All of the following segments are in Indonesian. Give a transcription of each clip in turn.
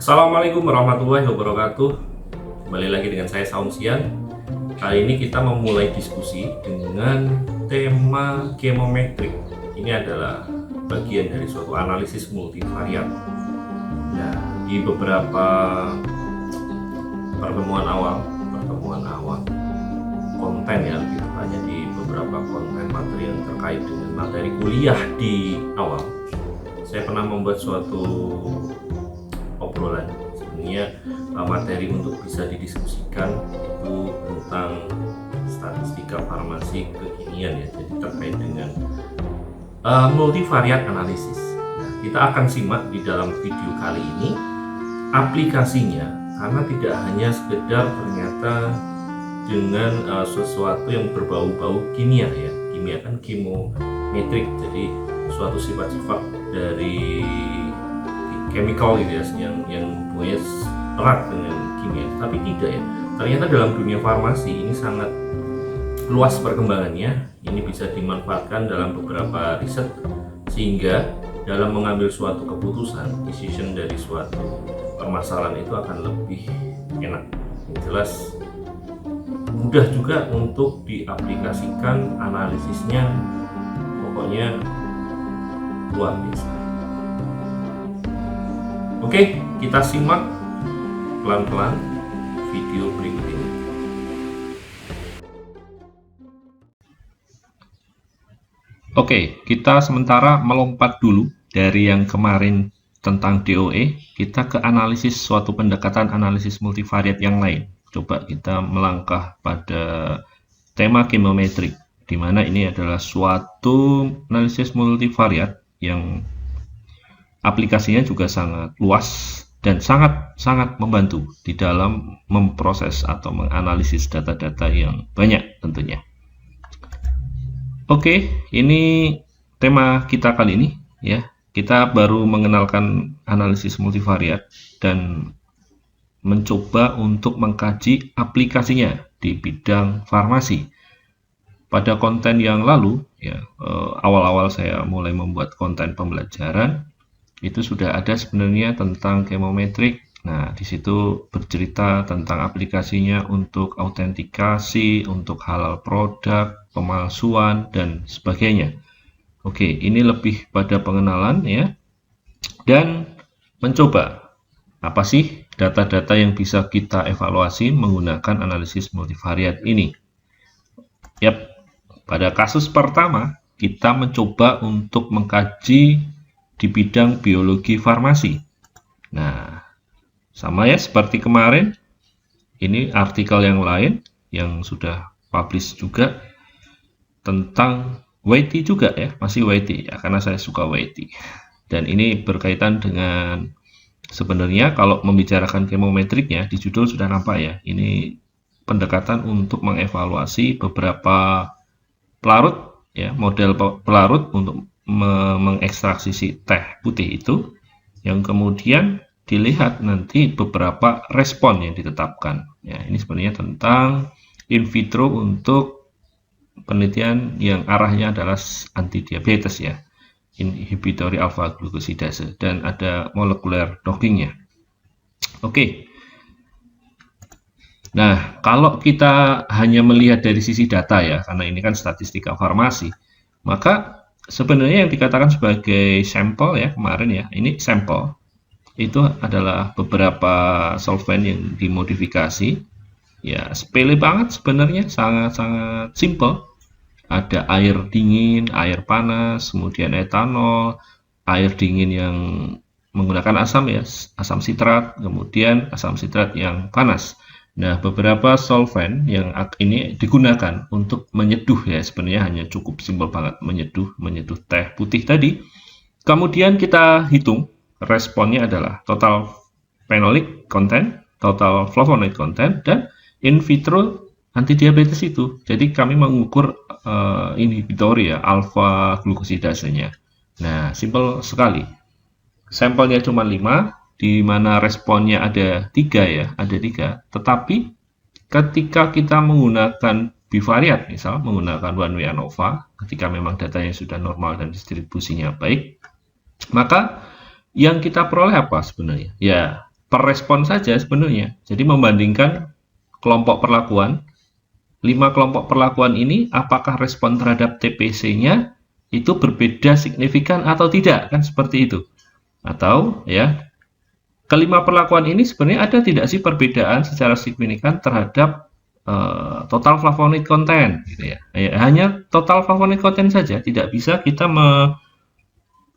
Assalamualaikum warahmatullahi wabarakatuh. Kembali lagi dengan saya Saung Sian. Kali ini kita memulai diskusi dengan tema chemometrik. Ini adalah bagian dari suatu analisis multivariat. Nah, di beberapa pertemuan awal konten ya, lebih tepatnya di beberapa konten materi yang terkait dengan materi kuliah di awal, saya pernah membuat suatu obrolan sebenarnya materi untuk bisa didiskusikan itu tentang statistika farmasi kekinian ya, jadi terkait dengan multivariat analisis. Nah, kita akan simak di dalam video kali ini aplikasinya, karena tidak hanya sekedar ternyata dengan sesuatu yang berbau-bau kimia ya, kimia kan chemometrik, jadi suatu sifat-sifat dari chemical gitu ya, yang hubungannya erat dengan kimia, tapi tidak ya. Ternyata dalam dunia farmasi ini sangat luas perkembangannya. Ini bisa dimanfaatkan dalam beberapa riset, sehingga dalam mengambil suatu keputusan, decision dari suatu permasalahan itu akan lebih enak. Yang jelas mudah juga untuk diaplikasikan, analisisnya pokoknya luar biasa. Oke, kita simak pelan-pelan video berikut ini. Oke, kita sementara melompat dulu dari yang kemarin tentang DOE, kita ke analisis suatu pendekatan analisis multivariat yang lain. Coba kita melangkah pada tema chemometrik, di mana ini adalah suatu analisis multivariat yang aplikasinya juga sangat luas dan sangat membantu di dalam memproses atau menganalisis data-data yang banyak tentunya. Oke, ini tema kita kali ini ya. Kita baru mengenalkan analisis multivariat dan mencoba untuk mengkaji aplikasinya di bidang farmasi. Pada konten yang lalu ya, awal-awal saya mulai membuat konten pembelajaran, itu sudah ada sebenarnya tentang chemometrik. Nah, di situ bercerita tentang aplikasinya untuk autentikasi, untuk halal produk, pemalsuan, dan sebagainya. Oke, ini lebih pada pengenalan ya, dan mencoba apa sih data-data yang bisa kita evaluasi menggunakan analisis multivariat ini. Yap, pada kasus pertama kita mencoba untuk mengkaji di bidang biologi farmasi. Nah, sama ya seperti kemarin, ini artikel yang lain yang sudah publish juga tentang WT juga ya, masih WT ya, karena saya suka WT. Dan ini berkaitan dengan, sebenarnya kalau membicarakan chemometriknya, di judul sudah nampak ya, ini pendekatan untuk mengevaluasi beberapa pelarut ya, model pelarut untuk mengekstraksi si teh putih itu, yang kemudian dilihat nanti beberapa respon yang ditetapkan ya. Ini sebenarnya tentang in vitro untuk penelitian yang arahnya adalah anti diabetes ya, inhibitory alpha glucosidase, dan ada molekuler dockingnya. Oke. Nah, kalau kita hanya melihat dari sisi data ya, karena ini kan statistika farmasi, maka sebenarnya yang dikatakan sebagai sampel ya kemarin ya, ini sampel itu adalah beberapa solvent yang dimodifikasi ya, sepele banget sebenarnya, sangat-sangat simple. Ada air dingin, air panas, kemudian etanol, air dingin yang menggunakan asam ya, asam sitrat, kemudian asam sitrat yang panas. Nah, beberapa solvent yang ini digunakan untuk menyeduh ya, sebenarnya hanya cukup simpel banget menyeduh teh putih tadi. Kemudian kita hitung responnya adalah total phenolic content, total flavonoid content, dan in vitro antidiabetes itu. Jadi kami mengukur inhibitory ya, alpha glucosidasenya. Nah, simpel sekali. Sampelnya cuma 5, di mana responnya ada 3 ya, ada 3. Tetapi ketika kita menggunakan bivariat, misal menggunakan one way ANOVA, ketika memang datanya sudah normal dan distribusinya baik, maka yang kita peroleh apa sebenarnya? Ya, per respon saja sebenarnya. Jadi membandingkan kelompok perlakuan, 5 kelompok perlakuan ini apakah respon terhadap TPC-nya itu berbeda signifikan atau tidak, kan seperti itu. Atau ya, kelima perlakuan ini sebenarnya ada tidak sih perbedaan secara signifikan terhadap total flavonoid content gitu ya. Hanya total flavonoid content saja, tidak bisa kita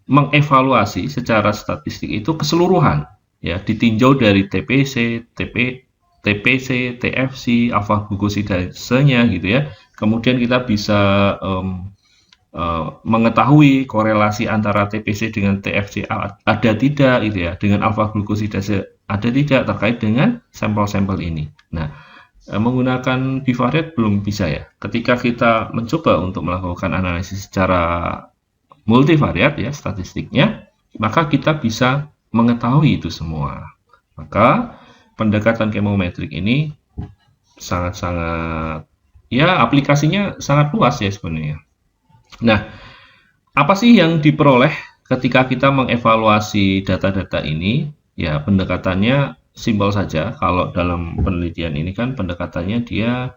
mengevaluasi secara statistik itu keseluruhan ya, ditinjau dari TPC, TFC, alfa glukosidasenya gitu ya. Kemudian kita bisa mengetahui korelasi antara TPC dengan TFC ada tidak gitu ya, dengan alfa glukosidase ada tidak terkait dengan sampel-sampel ini. Nah, menggunakan bivariat belum bisa ya. Ketika kita mencoba untuk melakukan analisis secara multivariat ya statistiknya, maka kita bisa mengetahui itu semua. Maka pendekatan chemometrik ini sangat-sangat ya, aplikasinya sangat luas ya sebenarnya. Nah, apa sih yang diperoleh ketika kita mengevaluasi data-data ini? Ya, pendekatannya simpel saja. Kalau dalam penelitian ini kan pendekatannya dia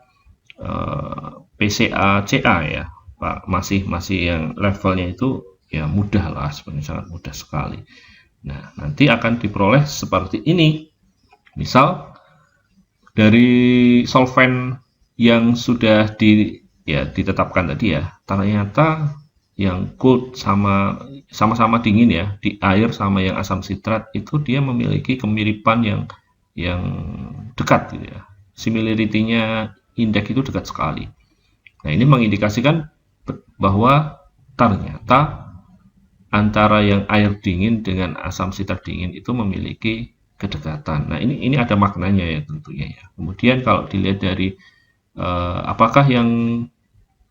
PCA-CA ya, Pak. Masih yang levelnya itu ya mudah lah, sebenarnya sangat mudah sekali. Nah, nanti akan diperoleh seperti ini. Misal dari solvent yang sudah ditetapkan tadi ya, ternyata yang cold sama-sama dingin ya, di air sama yang asam sitrat itu dia memiliki kemiripan yang dekat gitu ya. Similarity-nya indeks itu dekat sekali. Nah, ini mengindikasikan bahwa ternyata antara yang air dingin dengan asam sitrat dingin itu memiliki kedekatan. Nah, ini ada maknanya ya tentunya ya. Kemudian kalau dilihat dari apakah yang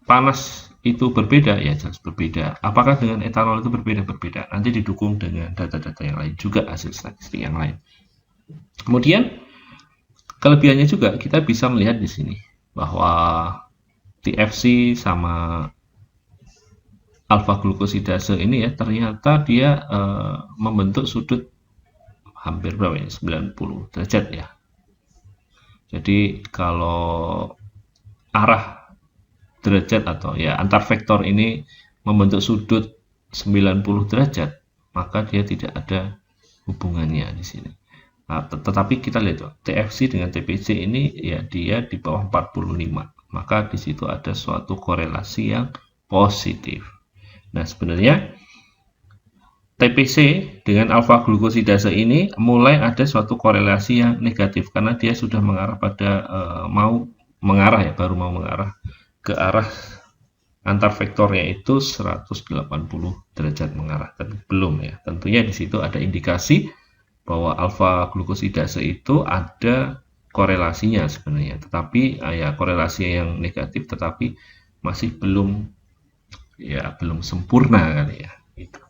panas itu berbeda, ya jelas berbeda. Apakah dengan etanol itu berbeda? Berbeda. Nanti didukung dengan data-data yang lain juga, hasil statistik yang lain. Kemudian kelebihannya juga kita bisa melihat di sini bahwa TFC sama alfa glukosidase ini ya, ternyata dia membentuk sudut hampir berapa ya? 90 derajat ya. Jadi kalau arah derajat atau ya antar vektor ini membentuk sudut 90 derajat, maka dia tidak ada hubungannya di sini. Nah, tetapi kita lihat TFC dengan TPC ini ya dia di bawah 45, maka di situ ada suatu korelasi yang positif. Nah, sebenarnya TPC dengan alfa glukosidase ini mulai ada suatu korelasi yang negatif karena dia sudah mengarah pada baru mau mengarah ke arah antar vektornya itu 180 derajat mengarah, tapi belum ya. Tentunya di situ ada indikasi bahwa alfa glukosidase itu ada korelasinya sebenarnya, tetapi ya korelasi yang negatif, tetapi masih belum sempurna kali ya. Gitu.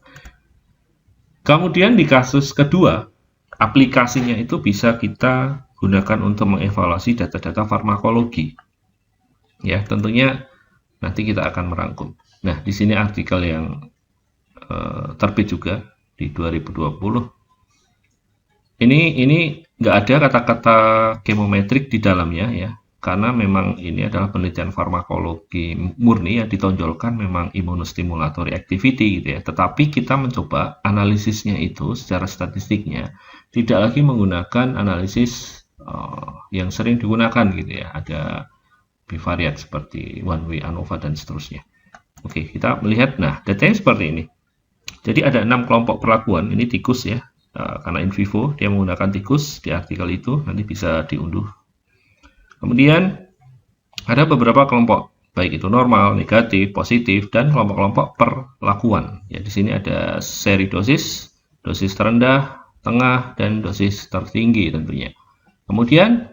Kemudian di kasus kedua, aplikasinya itu bisa kita gunakan untuk mengevaluasi data-data farmakologi. Ya, tentunya nanti kita akan merangkum. Nah, di sini artikel yang terbit juga di 2020. Ini nggak ada kata-kata chemometrik di dalamnya ya, karena memang ini adalah penelitian farmakologi murni yang ditonjolkan memang immunostimulatory activity gitu ya. Tetapi kita mencoba analisisnya itu secara statistiknya tidak lagi menggunakan analisis yang sering digunakan gitu ya. Ada bivariat seperti one way, ANOVA dan seterusnya. Oke, kita melihat nah datanya seperti ini. Jadi ada 6 kelompok perlakuan, ini tikus ya, karena in vivo dia menggunakan tikus di artikel itu, nanti bisa diunduh. Kemudian ada beberapa kelompok, baik itu normal, negatif, positif, dan kelompok-kelompok perlakuan. Ya, di sini ada seri dosis terendah, tengah, dan dosis tertinggi tentunya. Kemudian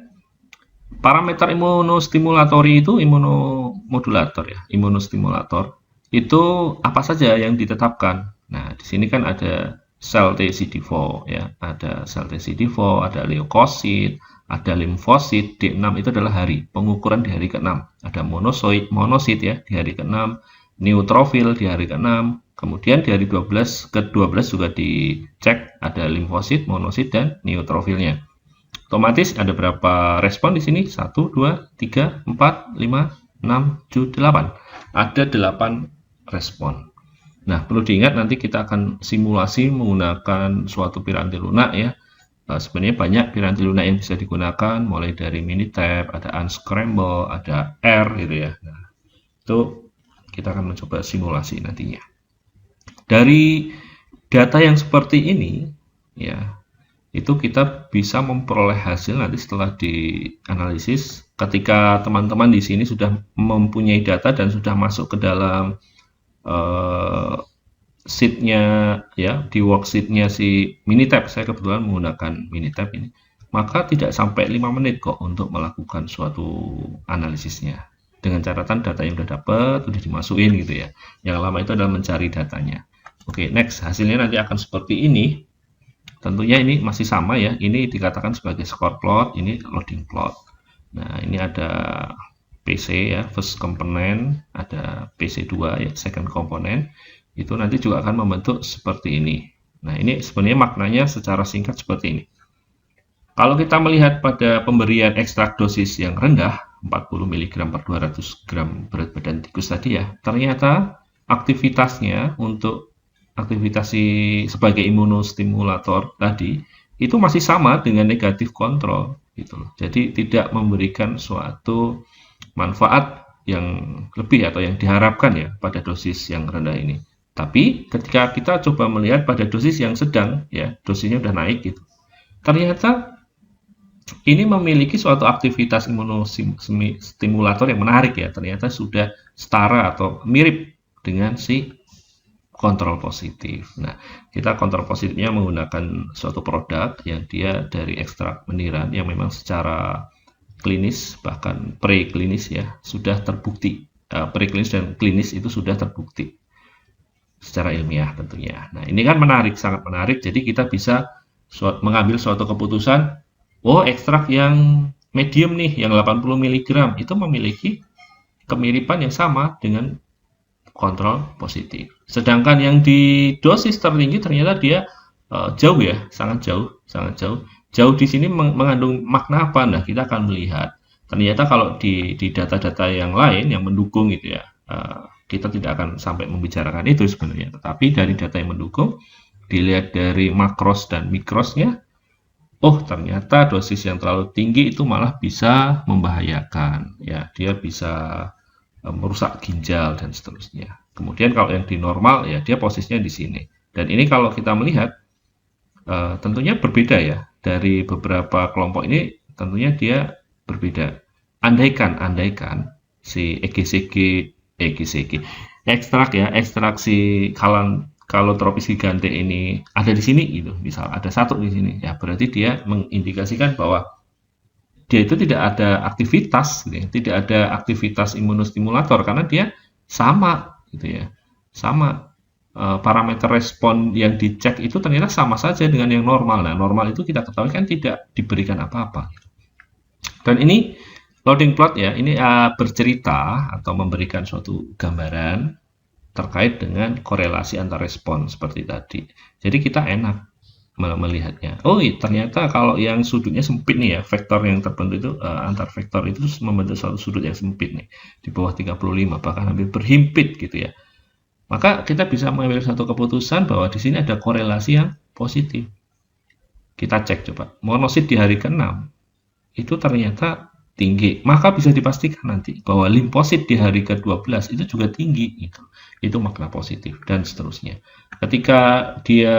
parameter imunostimulatori itu imunomodulator ya, imunostimulator itu apa saja yang ditetapkan. Nah, di sini kan ada sel TCD4 ya, ada sel TCD4, ada leukosit, ada limfosit. D6 itu adalah hari, pengukuran di hari ke-6. Ada monosit ya di hari ke-6, neutrofil di hari ke-6, Kemudian dari 12 ke 12 juga dicek ada limfosit, monosit, dan neutrofilnya. Otomatis ada berapa respon di sini? 1, 2, 3, 4, 5, 6, 7, 8. Ada 8 respon. Nah, perlu diingat nanti kita akan simulasi menggunakan suatu piranti lunak ya. Sebenarnya banyak piranti lunak yang bisa digunakan, mulai dari Minitab, ada Unscramble, ada R gitu ya. Nah, itu kita akan mencoba simulasi nantinya. Dari data yang seperti ini, ya, itu kita bisa memperoleh hasil nanti setelah dianalisis. Ketika teman-teman di sini sudah mempunyai data dan sudah masuk ke dalam sheet-nya ya, di worksheet-nya si Minitab, saya kebetulan menggunakan Minitab ini, maka tidak sampai 5 menit kok untuk melakukan suatu analisisnya. Dengan catatan data yang sudah dapat, sudah dimasukin gitu ya. Yang lama itu adalah mencari datanya. Oke, next. Hasilnya nanti akan seperti ini. Tentunya ini masih sama ya. Ini dikatakan sebagai score plot, ini loading plot. Nah, ini ada PC ya, first component, ada PC2 ya, second component. Itu nanti juga akan membentuk seperti ini. Nah, ini sebenarnya maknanya secara singkat seperti ini. Kalau kita melihat pada pemberian ekstrak dosis yang rendah, 40 mg per 200 gram berat badan tikus tadi ya, ternyata aktivitasnya untuk aktivitas sebagai imunostimulator tadi itu masih sama dengan negatif kontrol gitu loh. Jadi tidak memberikan suatu manfaat yang lebih atau yang diharapkan ya pada dosis yang rendah ini. Tapi ketika kita coba melihat pada dosis yang sedang ya, dosisnya udah naik gitu. Ternyata ini memiliki suatu aktivitas imunostimulator yang menarik ya. Ternyata sudah setara atau mirip dengan si kontrol positif. Nah, kita kontrol positifnya menggunakan suatu produk yang dia dari ekstrak meniran yang memang secara klinis bahkan preklinis ya sudah terbukti. Preklinis dan klinis itu sudah terbukti secara ilmiah tentunya. Nah, ini kan menarik, sangat menarik. Jadi kita bisa mengambil suatu keputusan, oh ekstrak yang medium nih, yang 80 mg itu memiliki kemiripan yang sama dengan kontrol positif. Sedangkan yang di dosis tertinggi ternyata dia jauh ya, sangat jauh, sangat jauh. Jauh di sini mengandung makna apa? Nah, kita akan melihat. Ternyata kalau di data-data yang lain yang mendukung gitu ya, kita tidak akan sampai membicarakan itu sebenarnya. Tetapi dari data yang mendukung, dilihat dari makros dan mikrosnya, oh ternyata dosis yang terlalu tinggi itu malah bisa membahayakan. Ya, dia bisa merusak ginjal dan seterusnya. Kemudian kalau yang di normal ya dia posisinya di sini. Dan ini kalau kita melihat tentunya berbeda ya dari beberapa kelompok ini tentunya dia berbeda. Andaikan si ekstrak ya, ekstraksi kalotropis gigante ini ada di sini gitu, misal ada satu di sini ya, berarti dia mengindikasikan bahwa dia itu tidak ada aktivitas gitu ya, tidak ada aktivitas imunostimulator karena dia sama gitu ya, sama parameter respon yang dicek itu ternyata sama saja dengan yang normal. Nah, normal itu kita ketahui kan tidak diberikan apa-apa. Dan ini loading plot ya, ini bercerita atau memberikan suatu gambaran terkait dengan korelasi antar respon seperti tadi. Jadi kita enak melihatnya. Oh, ternyata kalau yang sudutnya sempit nih ya, vektor yang terbentuk itu antar vektor itu membentuk suatu sudut yang sempit nih, di bawah 35 bahkan hampir berhimpit gitu ya. Maka kita bisa mengambil satu keputusan bahwa di sini ada korelasi yang positif. Kita cek coba. Monosit di hari ke-6 itu ternyata tinggi. Maka bisa dipastikan nanti bahwa limfosit di hari ke-12 itu juga tinggi gitu. Itu makna positif dan seterusnya. Ketika dia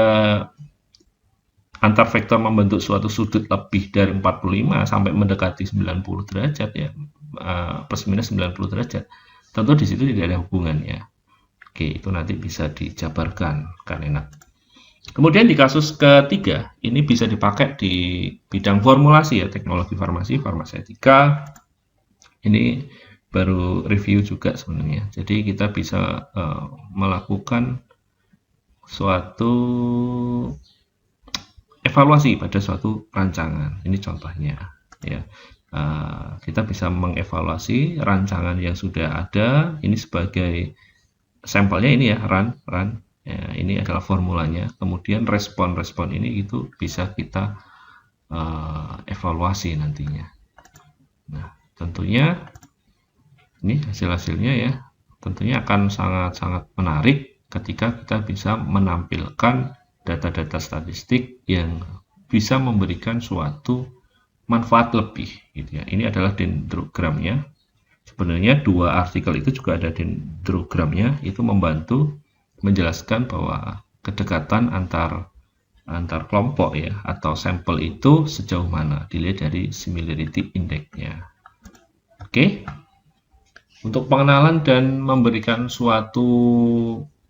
antar vektor membentuk suatu sudut lebih dari 45 sampai mendekati 90 derajat ya, plus minus 90 derajat, tentu di situ tidak ada hubungannya. Oke, itu nanti bisa dijabarkan, kan enak. Kemudian di kasus ketiga, ini bisa dipakai di bidang formulasi ya, teknologi farmasi, farmaseutika. Ini baru review juga sebenarnya. Jadi kita bisa melakukan suatu evaluasi pada suatu rancangan. Ini contohnya ya. Kita bisa mengevaluasi rancangan yang sudah ada. Ini sebagai sampelnya ini ya, run Ya, ini adalah formulanya. Kemudian respon-respon ini itu bisa kita evaluasi nantinya. Nah, tentunya ini hasil-hasilnya ya. Tentunya akan sangat-sangat menarik ketika kita bisa menampilkan data-data statistik yang bisa memberikan suatu manfaat lebih gitu ya. Ini adalah dendrogramnya. Sebenarnya dua artikel itu juga ada dendrogramnya, itu membantu menjelaskan bahwa kedekatan antar kelompok ya atau sampel itu sejauh mana dilihat dari similarity index-nya. Oke. Untuk pengenalan dan memberikan suatu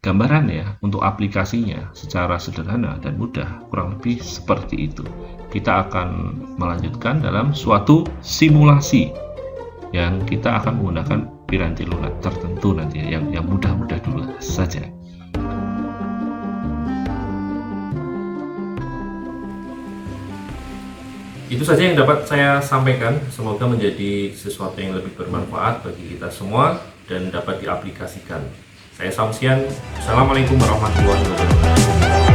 gambaran ya untuk aplikasinya secara sederhana dan mudah, kurang lebih seperti itu. Kita akan melanjutkan dalam suatu simulasi yang kita akan menggunakan piranti lunak tertentu nanti yang mudah-mudah dulu saja. Itu saja yang dapat saya sampaikan. Semoga menjadi sesuatu yang lebih bermanfaat bagi kita semua dan dapat diaplikasikan. Saya Samsian. Assalamualaikum warahmatullahi wabarakatuh.